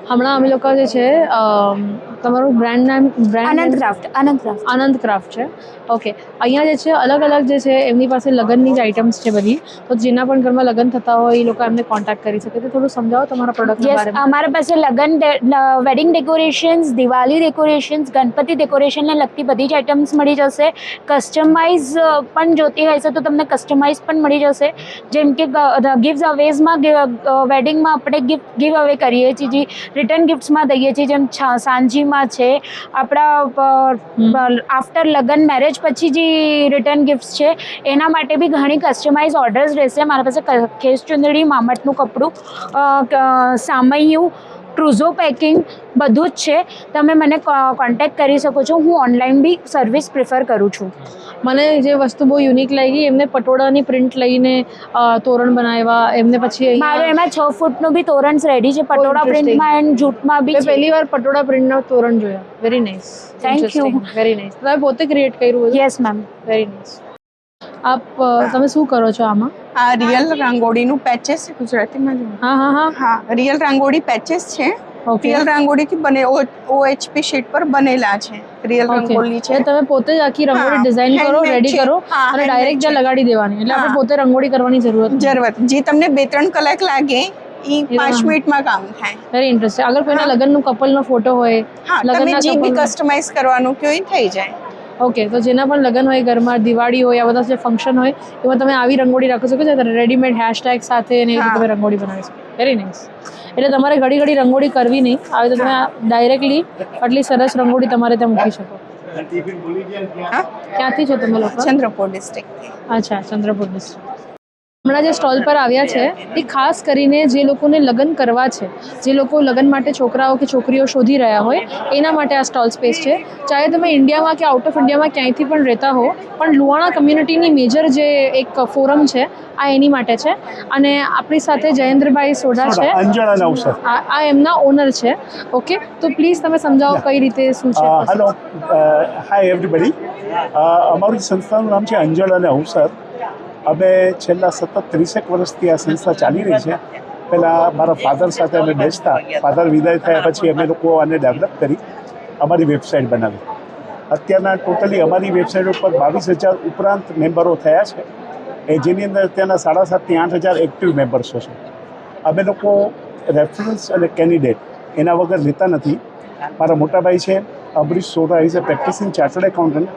હમણાં અમે લોકો જે છે તમારું બ્રાન્ડ નામ આનંદ ક્રાફ્ટ છે. ઓકે, અહીંયા જે છે અલગ અલગ જે છે એમની પાસે લગ્નની જ આઇટમ્સ છે બધી, તો જેના પણ ઘરમાં લગ્ન થતા હોય એ લોકો એમને કોન્ટેક્ટ કરી શકે. તો થોડું સમજાવો તમારા પ્રોડક્ટના બારેમાં. અમારા પાસે wedding decorations, Diwali decorations, Ganpati ડેકોરેશનને લગતી બધી જ આઇટમ્સ મળી જશે. કસ્ટમાઇઝ પણ જોતી હોય છે તો તમને કસ્ટમાઇઝ પણ મળી જશે. જેમ કે ગિફ્ટ અવેઝમાં વેડિંગમાં આપણે ગિવ અવે કરીએ છીએ, રિટર્ન ગિફ્ટ્સમાં દઈએ છીએ, જેમ સાંજીમાં છે આપણા આફ્ટર લગ્ન મેરેજ પછી જે રિટર્ન ગિફ્ટ્સ છે એના માટે બી ઘણી કસ્ટમાઇઝ ઓર્ડર્સ રહેશે. મારા પાસે ખેસ ચુંદડી, મામટનું કપડું, સામૈયું, ટ્રુઝો પેકિંગ બધું જ છે. તમે મને કોન્ટેક્ટ કરી શકો છો. હું ઓનલાઈન બી સર્વિસ પ્રિફર કરું છું. મને જે વસ્તુ બહુ યુનિક લાગી, એમને પટોળાની પ્રિન્ટ લઈને તોરણ બનાવ્યા. એમને પછી મારે એમાં 6 ફૂટનું બી તોરણ રેડી છે, પટોળા પ્રિન્ટમાં એન્ડ જૂટમાં બી. પહેલી વાર પટોળા પ્રિન્ટના તોરણ જોયા. Very nice. Thank you. Very nice. તમે પોતે ક્રિએટ કર્યું? Yes ma'am. Very nice. તમે શું કરો છો આમાં? આ રિયલ રંગોળીનું પેચેસ છે ગુજરાતીમાં. હા, રિયલ રંગોળી પેચેસ છે. રિયલ રંગોળીથી બને OHP શીટ પર બનેલા છે. રિયલ રંગોળી છે. તમે પોતે જ આખી રંગોળી ડિઝાઇન કરો, રેડી કરો અને ડાયરેક્ટ ત્યાં લગાડી દેવાની. એટલે આપણે પોતે રંગોળી કરવાની જરૂરત જે તમને 2-3 કલાક લાગે એ 5 મિનિટમાં કામ થાય. Very interesting. અગર કોઈના લગ્નનું કપલનો ફોટો હોય, લગ્નના જે બી કસ્ટમાઇઝ કરવાનું કે થઈ જાય. ઓકે, તો જેના પણ લગ્ન હોય ઘરમાં, દિવાળી હોય, આ બધા જે ફંક્શન હોય એમાં તમે આવી રંગોળી રાખો છો કે રેડીમેડ હેશટેગ સાથે ને તમે રંગોળી બનાવી શકો. Very nice. એટલે તમારે ઘડી ઘડી રંગોળી કરવી નહીં, આવી તો તમે ડાયરેક્ટલી આટલી સરસ રંગોળી તમારે ત્યાં મૂકી શકો. ક્યાંથી છો તમે લોકો? ચંદ્રપુર ડિસ્ટ્રિક્ટ. અચ્છા, ચંદ્રપુર ડિસ્ટ્રિક્ટ. હમણાં જે સ્ટોલ પર આવ્યા છે એ ખાસ કરીને જે લોકોને લગ્ન કરવા છે, જે લોકો લગ્ન માટે છોકરાઓ કે છોકરીઓ શોધી રહ્યા હોય એના માટે આ સ્ટોલ સ્પેસ છે. ચાહે તમે ઇન્ડિયામાં કે આઉટ ઓફ ઇન્ડિયામાં ક્યાંયથી પણ રહેતા હો, પણ લુહાણા કમ્યુનિટીની મેજર જે એક ફોરમ છે આ એની માટે છે. અને આપણી સાથે જયેન્દ્રભાઈ સોઢા છે, આ એમના ઓનર છે. ઓકે, તો પ્લીઝ તમે સમજાવો કઈ રીતે શું છે. હેલો, હાય એવરીબડી. અમારી સંસ્થાનું નામ છે અંજળ અને અવસર. અમે છેલ્લા સતત 30 વર્ષથી આ સંસ્થા ચાલી રહી છે. પહેલાં મારા ફાધર સાથે અમે બેસતા, ફાધર વિદાય થયા પછી અમે લોકો આને ડેવલપ કરી અમારી વેબસાઇટ બનાવી. અત્યારના ટોટલી અમારી વેબસાઇટ ઉપર 22,000 ઉપરાંત મેમ્બરો થયા છે, જેની અંદર અત્યારના 7,500 થી 8,000 એક્ટિવ મેમ્બર્સો છે. અમે લોકો રેફરન્સ અને કેન્ડિડેટ એના વગર લેતા નથી. મારા મોટાભાઈ છે Amrish Sodha, is a practising chartered accountant.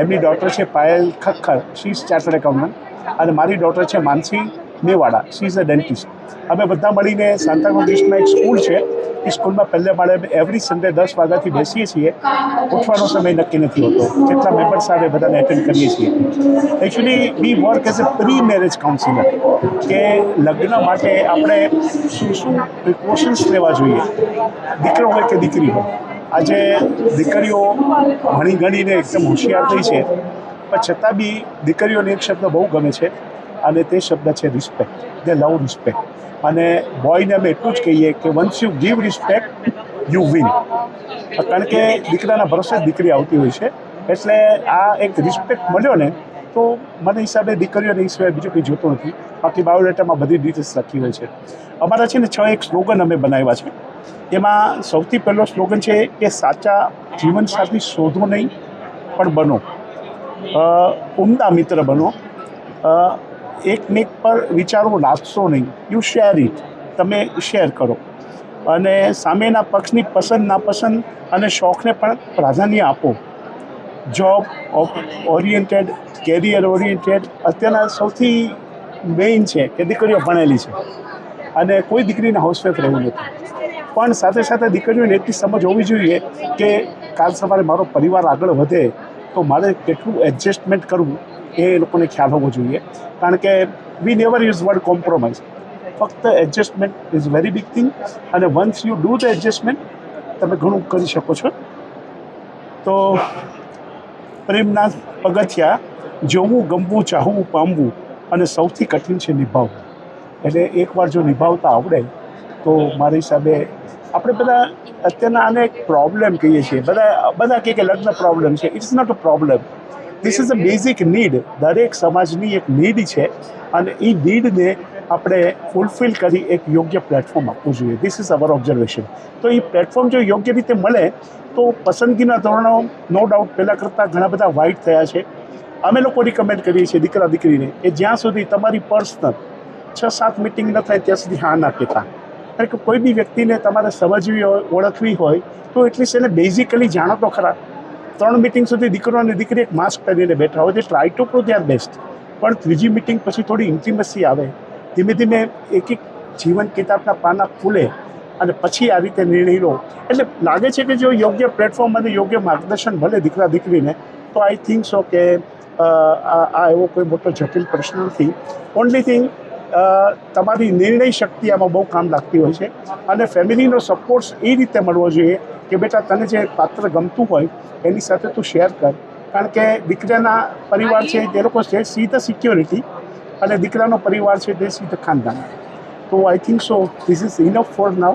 એમની ડોટર છે Payal Khakkhar, she is chartered accountant. અને મારી ડોટર છે Mansi Mewada, she is a dentist. અમે બધા મળીને સાંતાક્રુઝ ઈસ્ટમાં એક સ્કૂલ છે, એ સ્કૂલમાં પહેલે માળે એવરી સન્ડે 10 વાગ્યાથી બેસીએ છીએ. ઉઠવાનો સમય નક્કી નથી હોતો, કેટલા મેમ્બર્સ આવે બધાને એટેન્ડ કરીએ છીએ. Actually we work as a pre marriage counsellor, કે લગ્ન માટે આપણે શું પ્રિકોશન્સ લેવા જોઈએ, દીકરો હોય કે દીકરી હોય. આજે દીકરીઓ ભણી ગણીને એકદમ હોશિયાર થઈ છે, પણ છતાં બી દીકરીઓને એક શબ્દ બહુ ગમે છે અને તે શબ્દ છે રિસ્પેક્ટ. દે લવ રિસ્પેક્ટ. અને બોયને અમે એટલું જ કહીએ કે once you give respect you win. કારણ કે દીકરાના ભરોસે જ દીકરી આવતી હોય છે. એટલે આ એક રિસ્પેક્ટ મળ્યો ને તો મને હિસાબે દીકરીઓને એ સિવાય બીજું કંઈ જોતું નથી. બાકી બાયોડેટામાં બધી ડિટેલ્સ લખી હોય છે. અમારા છે ને 6 સ્લોગન અમે બનાવ્યા છે. એમાં સૌથી પહેલો સ્લોગન છે કે સાચા જીવનસાથી શોધો નહીં પણ બનો, ઉમદા મિત્ર બનો, એકમેક પર વિચારો લાદશો નહીં, યુ શેર ઇટ, તમે શેર કરો. અને સામેના પક્ષની પસંદ નાપસંદ અને શોખને પણ પ્રાધાન્ય આપો. Job oriented, career oriented. અત્યારના સૌથી મેઇન છે કે દીકરીઓ ભણેલી છે અને કોઈ દીકરીને હાઉસવાઇફ રહેવું નથી, પણ સાથે સાથે દીકરીઓને એટલી સમજ હોવી જોઈએ કે કાલ સવારે મારો પરિવાર આગળ વધે તો મારે કેટલું એડજસ્ટમેન્ટ કરવું એ લોકોને ખ્યાલ હોવો જોઈએ. કારણ કે we never use word compromise. ફક્ત adjustment is very big thing. અને once you do the adjustment તમે ઘણું કરી શકો છો. તો પ્રેમના પગથિયા જોવું, ગમવું, ચાહવું, પામવું અને સૌથી કઠિન છે નિભાવવું. એટલે એકવાર જો નિભાવતા આવડે તો મારા હિસાબે આપણે બધા અત્યારના આને એક પ્રોબ્લેમ કહીએ છીએ. બધા કહે કે લગ્ન પ્રોબ્લેમ છે. It's not a problem. This is a basic need. દરેક સમાજની એક નીડ છે અને એ નીડને આપણે ફૂલફિલ કરી એક યોગ્ય પ્લેટફોર્મ આપવું જોઈએ. This is our observation. તો એ પ્લેટફોર્મ જો યોગ્ય રીતે મળે તો પસંદગીના ધોરણો નો ડાઉટ પહેલાં કરતાં ઘણા બધા વાઇડ થયા છે. અમે લોકો રિકમેન્ડ કરીએ છીએ દીકરા દીકરીને કે જ્યાં સુધી તમારી પર્સનલ 6-7 મિટિંગ ન થાય ત્યાં સુધી હા ના કહેતા. કારણ કે કોઈ બી વ્યક્તિને તમારે સમજવી હોય, ઓળખવી હોય તો એટલીસ્ટ એને બેઝિકલી જાણો તો ખરા. 3 મિટિંગ સુધી દીકરો અને દીકરી એક માસ્ક પહેરીને બેઠા હોય, તે try to prove there best. પણ ત્રીજી મિટિંગ પછી થોડી ઇન્ટિમસી આવે, ધીમે ધીમે એક જીવન કિતાબના પાના ખુલે અને પછી આ રીતે નિર્ણય લો. એટલે લાગે છે કે જો યોગ્ય પ્લેટફોર્મ અને યોગ્ય માર્ગદર્શન મળે દીકરા દીકરીને તો આઈ થિંક સો કે આ એવો કોઈ મોટો જટિલ પ્રશ્ન નથી. ઓનલી થિંગ તમારી નિર્ણય શક્તિ આમાં બહુ કામ લાગતી હોય છે અને ફેમિલીનો સપોર્ટ એ રીતે મળવો જોઈએ કે બેટા તને જે પાત્ર ગમતું હોય એની સાથે તું શેર કર. કારણ કે દીકરાના પરિવાર છે તે લોકો છે સી ધ સિક્યોરિટી અને દીકરાનો પરિવાર છે તે સી ધ ખાનદાન. તો I think so this is enough for now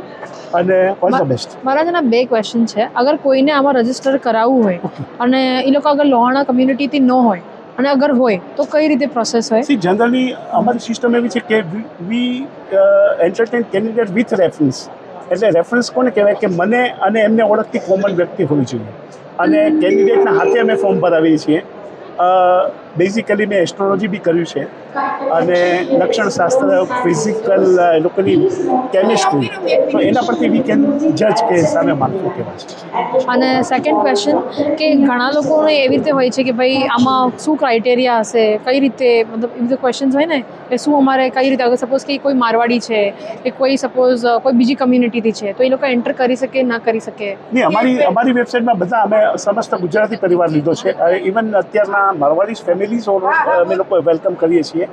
અને ઓલ ધ બેસ્ટ. મારા જેના 2 ક્વેશ્ચન છે. અગર કોઈને આમાં રજીસ્ટર કરાવવું હોય અને એ લોકો અગર લોહાણા કમ્યુનિટીથી ન હોય અને અગર હોય તો કઈ રીતે પ્રોસેસ હોય? સી જનરલી અમારી સિસ્ટમ એવી છે કે વી એન્ટરટેન કેન્ડિડેટ વિથ રેફરન્સ. એટલે રેફરન્સ કોને કહેવાય કે મને અને એમને ઓળખતી કોમન વ્યક્તિ હોવી જોઈએ અને કેન્ડિડેટના હાથે અમે ફોર્મ ભરાવીએ છીએ. બેઝિકલી મેં એસ્ટ્રોલોજી બી કર્યું છે અને લક્ષણશાસ્ત્ર, ફિઝિકલ, લોકોની કેમિસ્ટ્રી, તો એના પરથી વી કેન જજ કે સામે માર્કું કેવા છે. અને સેકન્ડ ક્વેશ્ચન કે ઘણા લોકોને એવી રીતે હોય છે કે ભાઈ આમાં શું ક્રાઇટેરિયા હશે, કઈ રીતે, મતલબ એવી રીતે ક્વેશ્ચન્સ હોય ને કે શું અમારે કઈ રીતે, અગર સપોઝ કે કોઈ મારવાડી છે કે કોઈ સપોઝ કોઈ બીજી કમ્યુનિટીથી છે તો એ લોકો એન્ટર કરી શકે ના કરી શકે? નહીં, અમારી વેબસાઇટમાં બધા અમે સમસ્ત ગુજરાતી પરિવાર લીધો છે. ઇવન અત્યારના મારવાડી ફેમિલીઝ અમે લોકો વેલકમ કરીએ છીએ.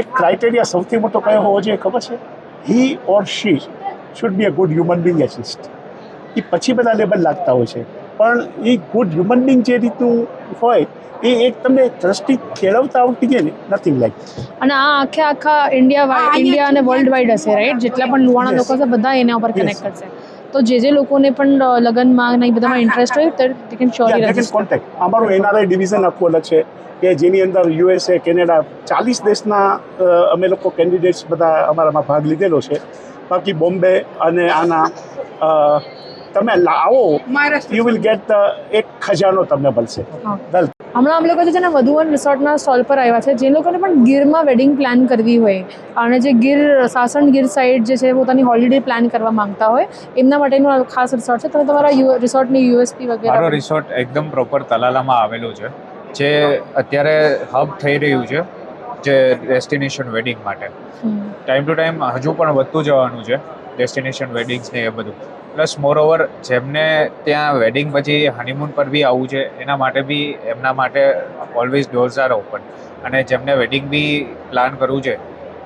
એક ક્રાઇટેરિયા સૌથી મોટો કયો હોવો જોઈએ ખબર છે? He or she should be a good human being at least. એ પછી બધા લેબલ લાગતા હોય છે પણ એ ગુડ હ્યુમન બિંગ જે રીતનું હોય એ એક તમને દ્રષ્ટિ કેળવતા આવડતી છે ને, નથિંગ લાઈક. અને આ આખા ઇન્ડિયા અને વર્લ્ડ વાઇડ હશે, રાઈટ? જેટલા પણ લુહાણા લોકો છે બધા એના ઉપર કનેક્ટ કરશે. તો જે લોકોને પણ લગ્નમાં ને બધામાં ઇન્ટરેસ્ટ હોય તો they can surely register. Contact. અમારું NRI ડિવિઝન આખું અલગ છે કે જેની અંદર USA, કેનેડા, 40 દેશના અમે લોકો કેન્ડિડેટ્સ બધા અમારામાં ભાગ લીધેલો છે. બાકી બોમ્બે અને આના તમે આવો યુ વિલ ગેટ એક ખજાનો તમને મળશે. વેલ, હમણાં અમે લોકો જે છે ને વધુવન રિસોર્ટના સ્ટોલ પર આવ્યા છે. જે લોકોને પણ ગીરમાં વેડિંગ પ્લાન કરવી હોય અને જે સાસણ ગીર સાઈડ જે છે પોતાની હોલિડે પ્લાન કરવા માંગતા હોય એમના માટેનું ખાસ રિસોર્ટ છે. તમે તમારા રિસોર્ટની USP વગેરે? મારો રિસોર્ટ એકદમ પ્રોપર તલાલામાં આવેલું છે, જે અત્યારે હબ થઈ રહ્યું છે જે ડેસ્ટિનેશન વેડિંગ માટે. ટાઈમ ટુ ટાઈમ હજુ પણ વધતું જવાનું છે ડેસ્ટિનેશન વેડિંગ્સ ને એ બધું. પ્લસ મોરઓવર જેમને ત્યાં વેડિંગ પછી હનીમૂન પર બી આવવું છે એના માટે બી એમના માટે ઓલવેઝ ડોર્સ આર ઓપન. અને જેમને વેડિંગ બી પ્લાન કરવું છે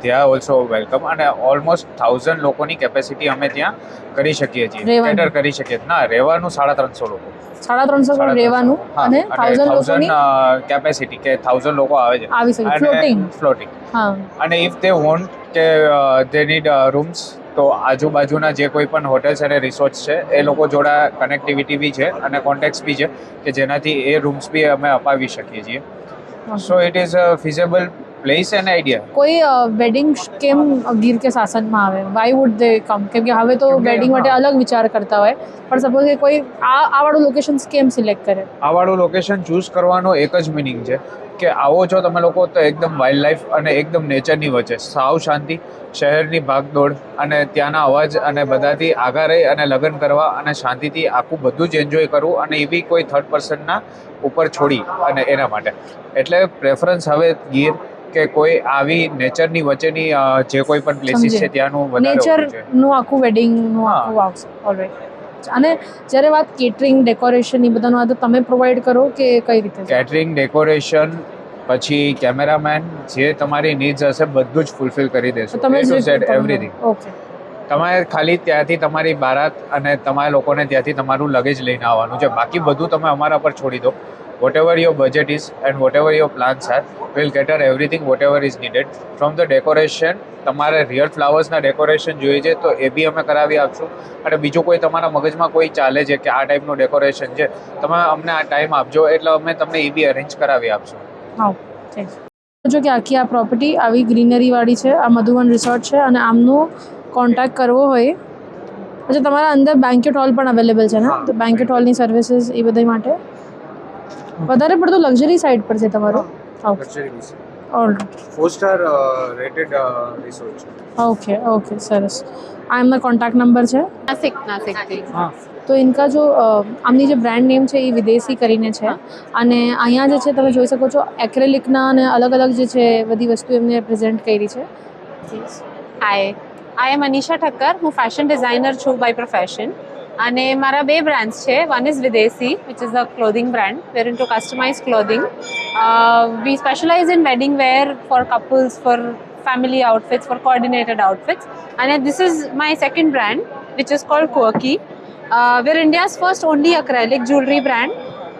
ત્યાં ઓલ્સો વેલકમ. અને ઓલમોસ્ટ 1000 લોકોની કેપેસિટી અમે ત્યાં કરી શકીએ છીએ, કેટર કરી શકીએ. ના, રહેવાનું 350 લોકો. 350 પણ રહેવાનું અને 1000 લોકોની કેપેસિટી કે 1000 લોકો આવે છે આવી શકે ફ્લોટિંગ. હા. અને ઇફ દે વોન્ટ કે દે નીડ રૂમ્સ તો આજુબાજુના જે કોઈ પણ હોટેલ્સ અને રિસોર્ટ્સ છે એ લોકો જોડે કનેક્ટિવિટી બી છે અને કોન્ટેક્ટ્સ બી છે કે જેનાથી એ રૂમ્સ બી અમે અપાવી શકીએ છીએ. So it is a feasible place and idea. કોઈ વેડિંગ કેમ ગીર કે સાસનમાં આવે? Why would they come? કેમ કે હવે તો વેડિંગ માટે અલગ વિચાર કરતા હોય, પણ સપોઝ કે કોઈ આ વાળું લોકેશન કેમ સિલેક્ટ કરે? આ વાળું લોકેશન ચૂઝ કરવાનો એક જ મિનિંગ છે કે આવો છો તમે લોકો તો એકદમ વાઇલ્ડ લાઈફ અને એકદમ નેચરની વચ્ચે, સાવ શાંતિ, શહેરની ભાગદોડ અને ત્યાંના અવાજ અને બધાથી આગા રહી અને લગ્ન કરવા અને શાંતિથી આખું બધું જ એન્જોય કરવું અને એ બી કોઈ થર્ડ પર્સનના ઉપર છોડી અને એના માટે. એટલે પ્રેફરન્સ હવે ગીર કે કોઈ આવી નેચરની વચ્ચેની જે કોઈ પણ પ્લેસીસ છે ત્યાંનું વધારે નેચરનું આખું વેડિંગનું આખું આવશે ઓલરાઈટ. અને જ્યારે વાત કેટરિંગ, ડેકોરેશન એ બધાનું આ તો તમે પ્રોવાઈડ કરો કે કઈ રીતે? કેટરિંગ, ડેકોરેશન, પછી કેમેરામેન, જે તમારી નીડ્સ હશે બધું જ ફૂલફિલ કરી દેશું. તમે ટુ ઝેડ એવરીથિંગ. ઓકે. તમારે ખાલી ત્યાંથી તમારી બારાત અને તમારા લોકોને ત્યાંથી તમારું લગેજ લઈને આવવાનું છે. બાકી બધું તમે અમારા પર છોડી દો. whatever your budget is and whatever your plans are, we'll cater everything whatever is needed. From the decoration, તમારે રિયલ ફ્લાવર્સના ડેકોરેશન જોઈએ છે તો એ બી અમે કરાવી આપશું. અને બીજું કોઈ તમારા મગજમાં કોઈ ચાલે છે કે આ ટાઈપનું ડેકોરેશન છે, તમે અમને આ ટાઈમ આપજો એટલે અમે તમને એ બી અરેન્જ કરાવી આપશું. હા. જો કે આખી આ પ્રોપર્ટી આવી ગ્રીનરીવાળી છે, આ મધુવન રિસોર્ટ છે અને આમનો કોન્ટેક્ટ કરવો હોય અચ્છા તમારા અંદર બેન્ક્વેટ હોલ પણ અવેલેબલ છે ને, તો બેન્ક્વેટ હોલની સર્વિસીસ એ બધા માટે વધારે પડતું લક્ઝરી સાઇડ પર છે તમારું? ઓલરાઈટ, 4 સ્ટાર રેટેડ રિસોર્ટ છે. ओके સરસ. આ એમના કોન્ટેક્ટ નંબર છે. તો ઇનકા જો આમની જે બ્રાન્ડ નેમ છે એ વિદેશી કરીને છે અને અહીંયા જે છે તમે જોઈ શકો છો એક્રેલિકના અને અલગ અલગ જે છે બધી વસ્તુ એમને પ્રેઝન્ટ કરી છે. હાય, આઈ એમ અનિશા ઠક્કર. હું ફેશન ડિઝાઇનર છું બાય પ્રોફેશન અને મારા બે બ્રાન્ડ્સ છે. One is Videshi which is a clothing brand. We're into customise clothing. We specialise in wedding wear for couples, for family outfits, for coordinated outfits. And this is my second brand, which is called Quirky. We're India's first only acrylic jewelry brand.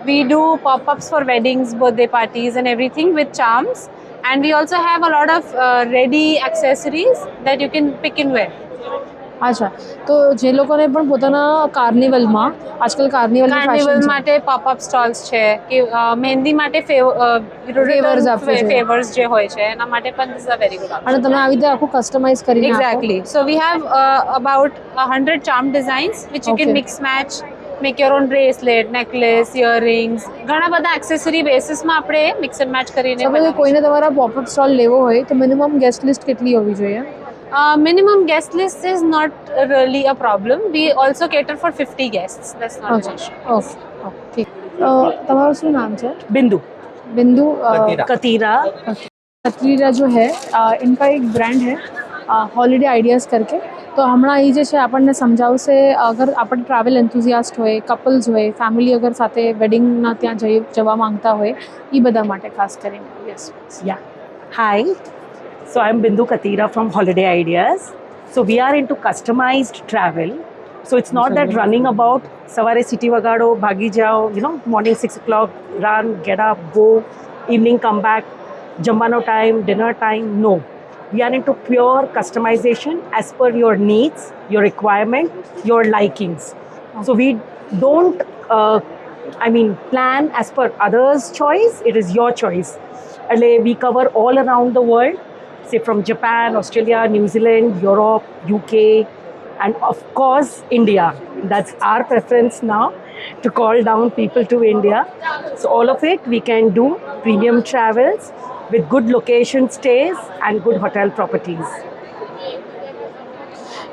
We do pop-ups for weddings, birthday parties and everything with charms. And we also have a lot of ready accessories that you can pick and wear. અચ્છા, તો જે લોકોને પણ પોતાના કાર્નિવલમાં આજકાલ carnival માટે pop-up stalls છે કે મહેંદી માટે ફેવર્સ જે હોય છે એના માટે પણ this are very good option. અને તમે આવી રીતે આખું કસ્ટમાઇઝ કરીને exactly. So we have about 100 charm designs which you can mix match, make your own bracelet, necklace, earrings, ઘણા બધા એક્સેસરી બેસિસમાં આપણે મિક્સ એન્ડ મેચ કરીને કોઈને તમારા પોપઅપ સ્ટોલ લેવો હોય તો મિનિમમ ગેસ્ટ લિસ્ટ કેટલી હોવી જોઈએ? Minimum guest list is not really a problem. We also cater for 50 guests. That's not an issue. Okay. તમારું શું નામ છે? बिंदु बिंदु कतीरा. कतीरा जो है इनका एक ब्रांड है हॉलिडे आइडियाज़ करके. तो હમણાં એ જે છે આપણને સમજાવશે અગર આપણે ટ્રાવેલ એન્થુઝિયાસ્ટ હોય, કપલ્સ હોય, ફેમિલી અગર સાથે વેડિંગના ત્યાં જવા માંગતા હોય એ બધા માટે ખાસ કરીને. Yes. Yeah. Hi. So I'm Bindu Katira from Holiday Ideas. So we are into customized travel. So it's not that running about savare city vagado, bhagi jao, morning 6 o'clock, run, get up, go, evening come back, jambano time, dinner time. No. We are into pure customization as per your needs, your requirement, your likings. So we don't, plan as per others' choice. It is your choice. We cover all around the world. Say from Japan, Australia, New Zealand, Europe, UK, and of course India. That's our preference now, to call down people to India. So all of it we can do premium travels with good location stays and good hotel properties.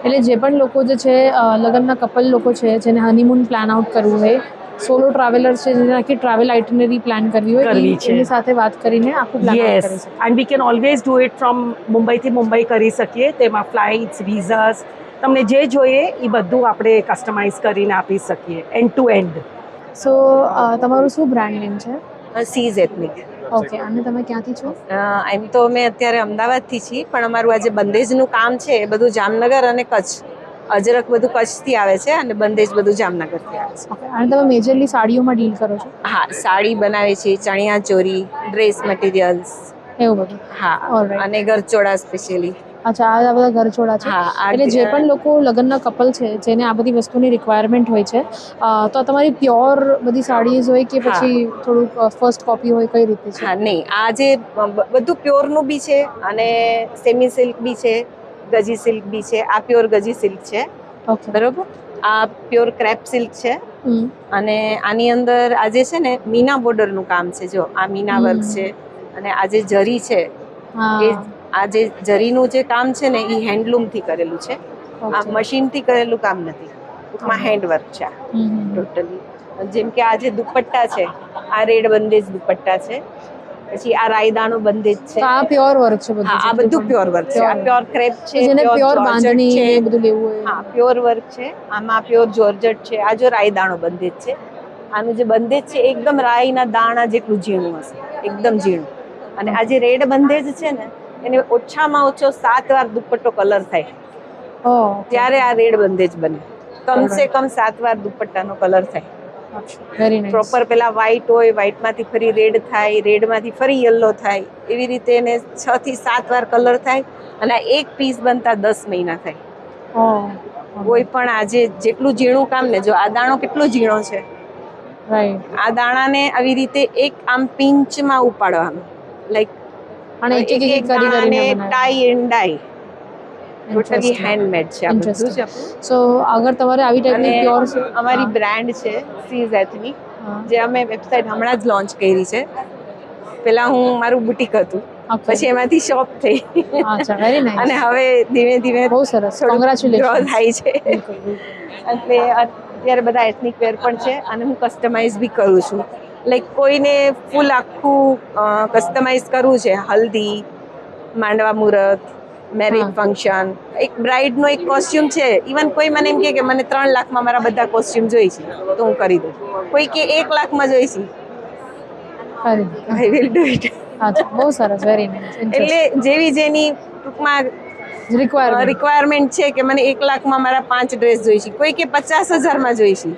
એટલે જે પણ લોકો જે છે લગ્નના couple લોકો છે જેને હનીમૂન પ્લાન આઉટ કરવું હોય, સોલો ટ્રાવેલર છે જેને આખી ટ્રાવેલ આઇટનરી પ્લાન કરવી હોય એની સાથે વાત કરીને આખું પ્લાન કરી Yes, and we can always do it from Mumbai થી મુંબઈ કરી શકીએ. તેમાં ફ્લાઇટ્સ, વિઝાસ, તમને જે જોઈએ એ બધું આપણે કસ્ટમાઇઝ કરીને આપી શકીએ એન્ડ ટુ એન્ડ. સો તમારું શું બ્રાન્ડ નેમ છે? સીઝ એથનિક. ઓકે. અને તમે ક્યાંથી છો? એમ તો અમે અત્યારે અમદાવાદથી છીએ, પણ અમારું આ જે બંદેજનું કામ છે એ બધું જામનગર અને કચ્છ, અજરક બધું કચ્છથી આવે છે અને બંદેજ બધું જામનગરથી આવે છે. ઓકે. અને તમે મેજરલી સાડીઓમાં ડીલ કરો છો? હા, સાડી બનાવે છે, ચણિયા ચોરી, ડ્રેસ મટીરિયલ્સ, એવું બધું? હા. Alright. અને ઘરચોળા સ્પેશિયલી. અચ્છા, આ બધા ઘરચોળા છે. હા, એટલે જે પણ લોકો લગ્નના કપલ છે જેને આ બધી વસ્તુની રિક્વાયરમેન્ટ હોય છે તો આ તમારી પ્યોર બધી સાડીઝ હોય કે પછી થોડુંક ફર્સ્ટ કોપી હોય, કઈ રીતે છે? હા, નહીં, આ જે બધું પ્યોરનું બી છે અને સેમી સિલ્ક બી છે, ગજી સિલ્ક બી છે. આ પ્યોર ગજી સિલ્ક છે. ઓકે. બરોબર. આ પ્યોર ક્રેપ સિલ્ક છે અને આની અંદર આ જે છે ને મીના બોર્ડરનું કામ છે. જો આ મીના વર્ક છે અને આ જે જરી છે એ આ જે જરીનું જે કામ છે ને એ હેન્ડલૂમથી કરેલું છે. આ મશીનથી કરેલું કામ નથી, ટૂંકમાં હેન્ડવર્ક છે ટોટલી. જેમ કે આ જે દુપટ્ટા છે, આ રેડ બંદેજ દુપટ્ટા છે, પછી આ રાયદાનો બંદેજ છે. આ પ્યોર વર્ક છે બધું? હા, આ બધું પ્યોર વર્ક છે. આ પ્યોર ક્રેપ છે, જેને પ્યોર બાંધણી છે બધું લેવું હોય. હા, પ્યોર વર્ક છે. આમાં પ્યોર જોર્જટ છે. આ જો રાયદાણો બંદેજ છે, આનું જે બંદેજ છે એકદમ રાઈના દાણા જેટલું ઝીણું હશે, એકદમ ઝીણું. અને આ જે રેડ બંદેજ છે ને એને ઓછામાં ઓછો 7 વાર દુપટ્ટો કલર થાય ત્યારે આ રેડ બંદેજ બને. કમસે કમ 7 વાર દુપટ્ટાનો કલર થાય. પ્રોપર પેલા વ્હાઈટ હોય, વ્હાઈટમાંથી ફરી રેડ થાય, રેડમાંથી ફરી યલો થાય, એવી રીતે એને 6 થી 7 વાર કલર થાય. અને એક પીસ બનતા 10 મહિના થાય. કોઈ પણ આજે જેટલું ઝીણું કામ ને, જો આ દાણો કેટલો ઝીણો છે, આ દાણાને આવી રીતે એક આમ પિંચમાં ઉપાડવાનો, લાઈક અને એક એક એક કરી અને કરીને બનાવે. Tie and die totally Interesting. Handmade છે આ બધું જ Interesting. આપણું. સો અગર તમારે આવી ટાઈપની અને પ્યોર અમારી બ્રાન્ડ છે સીઝ એથનિક, જે અમે વેબસાઇટ હમણાં જ લોન્ચ કરી છે. પેલા હું મારું બુટીક હતું, પછી એમાંથી શોપ થઈ અચ્છા, વેરી અને નાઇસ. હવે ધીમે ધીમે બહુ સરસ, થોડું કોંગ્રેચ્યુલેશન. grow થાય છે. એટલે અત્યારે બધા એથનિક વેર પણ છે અને હું કસ્ટમાઇઝ બી કરું છું. લાઈક કોઈને ફૂલ આખું કસ્ટમાઇઝ કરવું છે, હલ્દી, માંડવા મુહૂર્ત, મેરેજ ફંક્શન, એક બ્રાઇડનો એક કોસ્ટ્યુમ છે. ઇવન કોઈ મને એમ કહે કે મને 3 લાખમાં મારા બધા કોસ્ટ્યુમ જોઈ છે, તો હું કરી દઉં. કોઈ કે 1 લાખમાં જોઈ છે, આઈ વિલ ડુ ઇટ. અચ્છા, બહુ સરસ, વેરી નાઇસ. એટલે જેવી જેની ટૂંકમાં રિક્વાયરમેન્ટ છે કે મને 1 લાખમાં મારા 5 ડ્રેસ જોઈ છે, કોઈ કે 50,000માં જોઈ છે,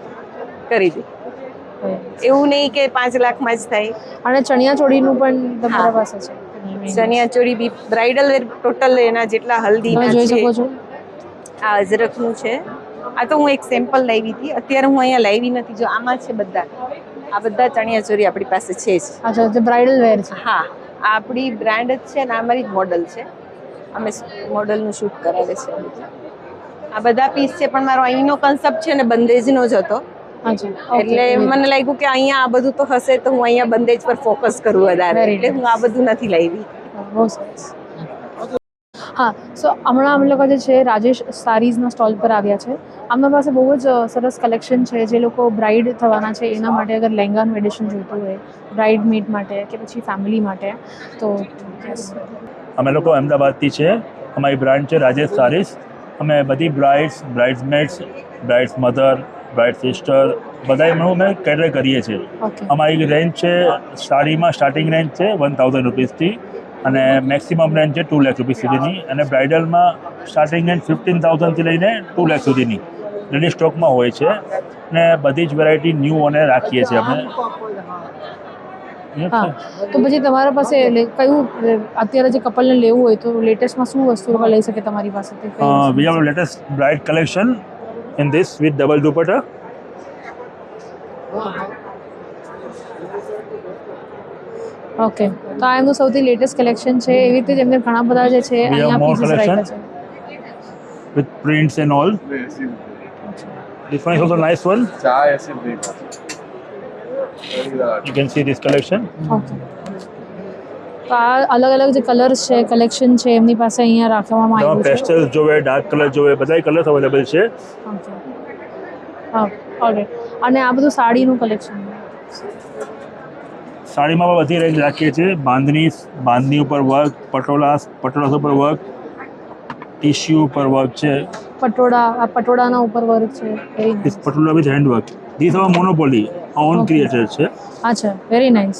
કરી દે. એવું નહીં કે 5 લાખમાં જ થાય. અને ચણિયા ચોળીનું પણ તમારા પાસે છે? ચણિયા ચોળી બી બ્રાઇડલ વેર ટોટલ એના જેટલા હલ્દીના જોઈ શકો છે. છો. આ અજરકનું છે. આ તો હું એક સેમ્પલ લાવી હતી, અત્યારે હું અહીંયા લાવી નથી. જો આમાં છે બધા, આ બધા ચણિયા ચોળી આપણી પાસે છે જ. અચ્છા, જે બ્રાઇડલ વેર છે. હા, આ આપણી બ્રાન્ડ જ છે ને, અમારી જ મોડલ છે. અમે મોડલનું શૂટ કરાવે છે આ બધું. આ બધા પીસ છે, પણ મારો અહીંનો કન્સેપ્ટ છે ને બંદેજનો જ હતો. એટલે મને લાગ્યું કે અહીંયા આ બધું તો હશે, તો હું અહીંયા બંદેજ પર ફોકસ કરું વધારે. એટલે હું આ બધું નથી લાવી. બહુ સરસ. હા, સો હમણાં અમે લોકો જે છે રાજેશ સારીઝના સ્ટોલ પર આવ્યા છે. આમના પાસે બહુ જ સરસ કલેક્શન છે. જે લોકો બ્રાઇડ થવાના છે એના માટે અગર લહેંગાનું એડિશન જોઈતું હોય, બ્રાઇડ મેડ માટે કે પછી ફેમિલી માટે, તો અમે લોકો અમદાવાદથી છે. અમારી બ્રાન્ડ છે રાજેશ સારીઝ. અમે બધી brides, bridesmaids, brides mother, bride sister બધાનું અમે કેટર કરીએ છીએ. અમારી રેન્જ છે, સાડીમાં સ્ટાર્ટિંગ રેન્જ છે 1000 રૂપીસથી અને મેક્સિમમ રેન્જ છે 2 લાખ રૂપીસ સુધીની, અને બ્રાઇડલમાં સ્ટાર્ટિંગ રેન્જ 15,000થી લઈને 2 લાખ સુધીની રેડી સ્ટોકમાં હોય છે. અને બધી જ વેરાયટી ન્યૂ અને રાખીએ છીએ અમે. હા, તો પછી તમારા પાસે કયું અત્યારે જે કપલને લેવું હોય તો લેટેસ્ટમાં શું વસ્તુ લઈ શકે તમારી પાસેથી? We have latest bride collection in this with double dupatta. Okay, તો આ એમનું સૌથી લેટેસ્ટ કલેક્શન છે. એવી રીતે જ એમને ઘણા બધા જે છે અહીંયા પીસીસ રાખ્યા છે with prints and all. This one is also nice one. You can see this collection. Okay, તો આ અલગ અલગ જે કલર્સ છે, કલેક્શન છે એમની પાસે અહીંયા રાખવામાં આવ્યું છે. પેસ્ટલ જોવે, ડાર્ક કલર જોવે, બધા કલર્સ અવેલેબલ છે. ઓકે, હા, ઓલરાઈટ. અને આ બધું સાડીનું કલેક્શન. સાડીમાં પણ બધી રેન્જ રાખીએ છીએ. બાંધણી ઉપર વર્ક, પટોળા ઉપર વર્ક, ટિશ્યુ ઉપર વર્ક છે. પટોળાના ઉપર વર્ક છે. This patola with hand work. These are monopoly, own creator છે. અચ્છા, વેરી નાઇસ.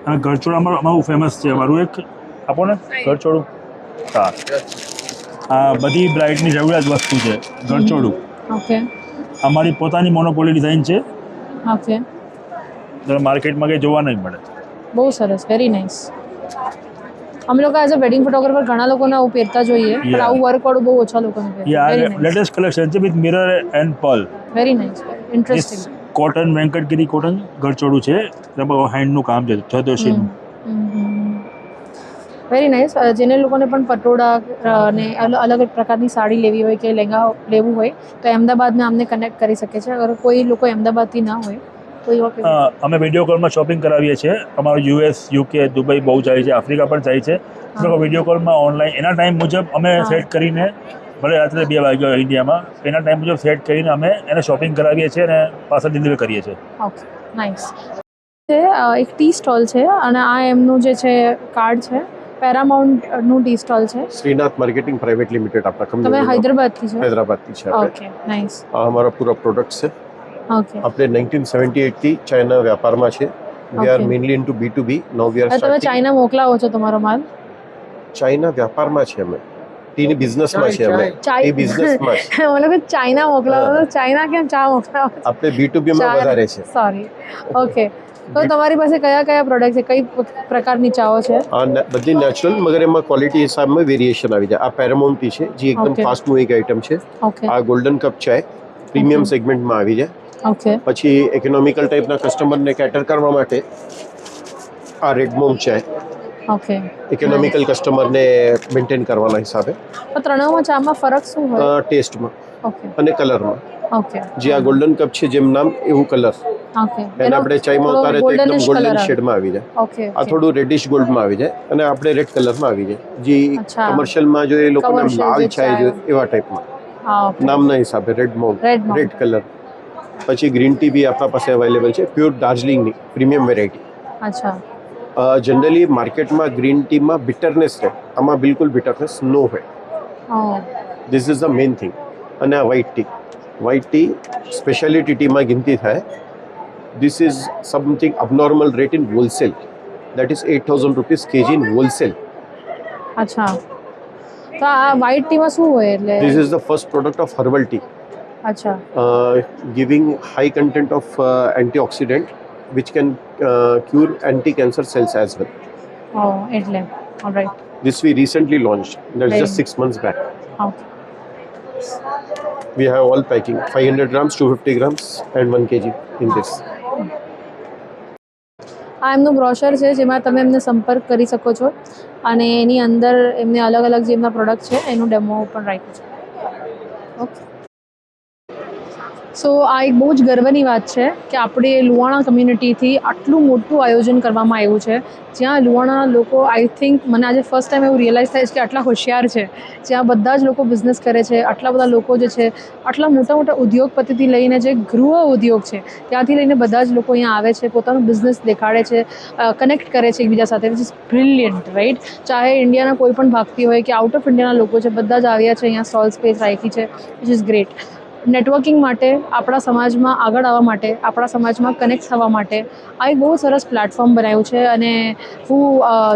અને ગરચોળામાં અમારું ફેમસ છે. અમારું એક આપો ને ગરચોળું. હા, આ બધી બ્રાઇડની જરૂરિયાત વસ્તુ છે ગરચોળું. ઓકે, અમારી પોતાની મોનોપોલી ડિઝાઇન છે. ઓકે, માર્કેટમાં કંઈ જોવા નહીં મળે. બહુ સરસ, વેરી નાઇસ. અમે લોકો એઝ અ વેડિંગ ફોટોગ્રાફર ઘણા લોકોને આવું પહેરતા જોઈએ, પણ આવું વર્કવાળું બહુ ઓછા લોકોને પહેરે. લેટેસ્ટ કલેક્શન છે with mirror and pearl. Very nice, interesting. Cotton, Venkatagiri cotton ગરચોળું છે. તેમાં હેન્ડનું કામ છે, જરદોશીનું. Very nice. જેને લોકોને પણ પટોળા અને અલગ પ્રકારની સાડી લેવી હોય કે લહેંગા લેવું હોય તો અમદાવાદને અમને કનેક્ટ કરી શકે છે. અગર કોઈ લોકો અમદાવાદથી ના હોય તો અમે વિડીયો કોલમાં શોપિંગ કરાવીએ છીએ. અમારું US, UK, દુબઈ બહુ જાય છે, આફ્રિકા પણ જાય છે. વિડીયો કોલમાં ઓનલાઈન એના ટાઈમ મુજબ અમે સેટ કરીને, ભલે રાત્રે 2 વાગ્યા હોય ઇન્ડિયામાં, એના ટાઈમ મુજબ સેટ કરીને અમે એને શોપિંગ કરાવીએ છીએ અને પાછળ ડિલિવર કરીએ છીએ. Okay, nice. એક ટી સ્ટોલ છે અને આ એમનું જે છે કાર્ડ છે. પેરામાઉન્ટનું ટી સ્ટોલ છે. શ્રીનાથ માર્કેટિંગ પ્રાઇવેટ લિમિટેડ આપણા કંપની. તમે હૈદરાબાદથી છો? હૈદરાબાદથી છે. Okay, nice. આ અમારા પૂરા પ્રોડક્ટ છે. ઓકે, આપણે 1978 થી ચાઇના વ્યાપારમાં છે. We are mainly into B2B. Now we are તમે સ્ટાર્ટિંગ. ચાઇના મોકલાવો છો તમારો માલ? ચાઇના વ્યાપારમાં છે અમે. ટીની બિઝનેસમાં છે અમે. ટી બિઝનેસમાં છે. મને કે ચાઇના મોકલાવો તો ચાઇના કેમ ચા મોકલાવો? આપણે B2B માં વધારે છે. સોરી. ઓકે, તો તમારી પાસે કયા પ્રોડક્ટ છે, કઈ પ્રકારની ચાઓ છે? આ બધી નેચરલ, મગર એમાં ક્વોલિટી હિસાબમાં વેરિએશન આવી જાય. આ પેરામાઉન્ટ ટી છે, જે એકદમ ફાસ્ટ મૂવિંગ આઇટમ છે. ઓકે, આ ગોલ્ડન કપ ચાય પ્રીમિયમ સેગમેન્ટમાં આવી જાય. ઓકે, પછી ઇકોનોમિકલ ટાઈપના કસ્ટમરને કેટર કરવા માટે આ રેડ મોમ ચાય. ઓકે. ઇકોનોમિકલ કસ્ટમરને મેન્ટેન કરવાના હિસાબે તો ત્રણેયમાં ચામાં ફરક શું હોય? ટેસ્ટમાં ઓકે અને કલરમાં. ઓકે જે આ ગોલ્ડન કપ છે જેમ નામ એવું કલર, ઓકે. એને આપણે ચાયમાં ઉતારે તો એકદમ ગોલ્ડન શેડમાં આવી જાય. ઓકે આ થોડું રેડિશ ગોલ્ડમાં આવી જાય અને આપણે રેડ કલરમાં આવી જાય. જે અચ્છા. કમર્શિયલમાં જો એ લોકોને Commercial લાલ જે ચાય ચાય. જો એવા ટાઈપમાં હા ઓકે. નામના હિસાબે red mount, Red Mount. Red colour. પછી ગ્રીન ટી બી આપણા પાસે અવેલેબલ છે, પ્યોર દાર્જિલિંગની પ્રીમિયમ વેરાયટી. અચ્છા જનરલી માર્કેટમાં ગ્રીન ટીમાં બિટરનેસ રહે, આમાં બિલકુલ બિટરનેસ નો હોય. This is the main thing. અને આ વ્હાઇટ ટી સ્પેશિયાલિટી ટીમાં ગિનતી થાય. This is something abnormal rate in wholesale, that is 8,000 rupees KG in wholesale. અચ્છા. તો આ વ્હાઇટ ટીમાં શું હોય એટલે? This is the first product of herbal tea, અચ્છા giving high content of antioxidant which can cure anti-cancer cells as well. એટલે alright. This we recently launched. That's just 6 months back. Okay. We have all packing 500 grams, 250 grams and 1 kg in this. આ એમનું brochure છે જેમાં તમે એમને સંપર્ક કરી શકો છો અને એની અંદર એમને અલગ અલગ જે એમના પ્રોડક્ટ છે એનું ડેમો પણ રાખ્યું છે. ઓકે. સો આ એક બહુ જ ગર્વની વાત છે કે આપણે લુહાણા કમ્યુનિટીથી આટલું મોટું આયોજન કરવામાં આવ્યું છે, જ્યાં લુહાણાના લોકો આઈ થિંક મને આજે ફર્સ્ટ ટાઈમ એવું રિયલાઇઝ થાય છે કે આટલા હોશિયાર છે, જ્યાં બધા જ લોકો બિઝનેસ કરે છે, આટલા બધા લોકો જે છે, આટલા મોટા મોટા ઉદ્યોગપતિથી લઈને જે ગૃહ ઉદ્યોગ છે ત્યાંથી લઈને બધા જ લોકો અહીંયા આવે છે, પોતાનું બિઝનેસ દેખાડે છે, કનેક્ટ કરે છે એકબીજા સાથે, વિચ ઇઝ બ્રિલિયન્ટ રાઈટ. ચાહે ઇન્ડિયાના કોઈ પણ ભાગથી હોય કે આઉટ ઓફ ઇન્ડિયાના લોકો છે, બધા જ આવ્યા છે અહીંયા, સ્ટોલ સ્પેસ રાખી છે, વિચ ઇઝ ગ્રેટ. નેટવર્કિંગ માટે, આપણા સમાજમાં આગળ આવવા માટે, આપણા સમાજમાં કનેક્ટ થવા માટે આ એક બહુ સરસ પ્લેટફોર્મ બનાવ્યું છે. અને હું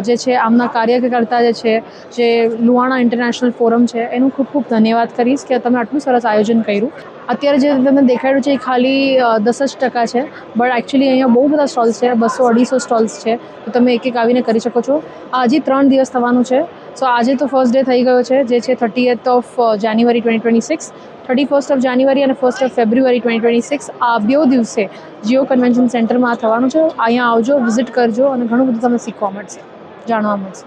જે છે આમના કાર્યકર્તા જે છે, જે લુહાણા ઇન્ટરનેશનલ ફોરમ છે, એનું ખૂબ ખૂબ ધન્યવાદ કરીશ કે તમે આટલું સરસ આયોજન કર્યું. અત્યારે જે તમને દેખાડ્યું છે એ ખાલી 10% છે, બટ એકચ્યુઅલી અહીંયા બહુ બધા સ્ટોલ્સ છે, 200-250 સ્ટોલ્સ છે, તો તમે એક એક આવીને કરી શકો છો. આ હજી 3 દિવસ થવાનું છે. સો આજે તો ફર્સ્ટ ડે થઈ ગયો છે, જે છે 30th of January 2026, 31st of જાન્યુઆરી અને 1st ઓફ ફેબ્રુઆરી 2026. આ 2 દિવસે જીઓ કન્વેન્શન સેન્ટરમાં આ થવાનું છે. અહીંયા આવજો, વિઝિટ કરજો અને ઘણું બધું તમને શીખવા મળશે, જાણવા મળશે.